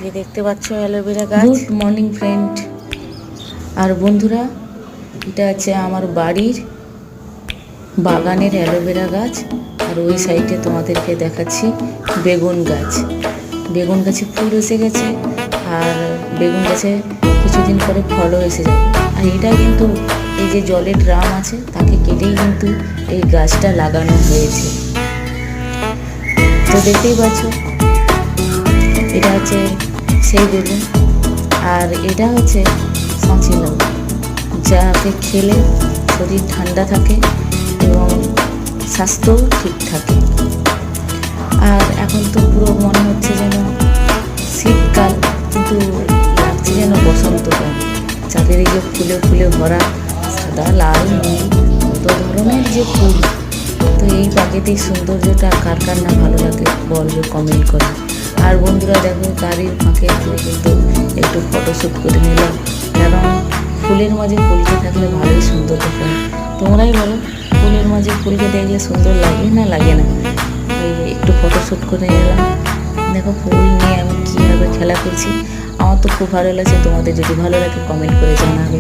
যে দেখতে পাচ্ছ অ্যালোভেরা গাছ। গুড মর্নিং ফ্রেন্ড আর বন্ধুরা, এটা আছে আমার বাড়ির বাগানের অ্যালোভেরা গাছ। আর ওই সাইডে তোমাদেরকে দেখাচ্ছি বেগুন গাছ। বেগুন গাছে ফুল এসে গেছে আর বেগুন গাছে কিছুদিন পরে ফলও এসে যাবে। আর এটা কিন্তু এই যে জলের ড্রাম আছে তাকে কেটেই কিন্তু এই গাছটা লাগানো হয়েছে। তো দেখতেই পাচ্ছ এটা হচ্ছে সেই বেগুন। আর এটা হচ্ছে সাঁচি লাউ, যাকে খেলে শরীর ঠান্ডা থাকে এবং স্বাস্থ্যও ঠিক থাকে। আর এখন তো পুরো মনে হচ্ছে যেন শীতকাল, কিন্তু লাগছে যেন বসন্তকাল। চাঁদের এই যে ফুলে ফুলে ভরা সাদা লাল নীল কত ধরনের যে ফুল। তো এই প্রাকৃতিক সৌন্দর্যটা কার কার না ভালো লাগে বলবে কমেন্ট করে। আর বন্ধুরা দেখো, গাড়ির ফাঁকে আমি কিন্তু একটু ফটোশ্যুট করে নিলাম, কারণ ফুলের মাঝে ফুলকে থাকলে ভালোই সুন্দর দেখায়। তোমরাই বলো, ফুলের মাঝে ফুলকে দেখলে সুন্দর লাগে না লাগে না? একটু ফটোশ্যুট করে নিলাম। দেখো ফুল নিয়ে আমি কীভাবে খেলা করছি, আমার তো খুব ভালো লাগছে। তোমাদের যদি ভালো লাগে কমেন্ট করে জানাবে।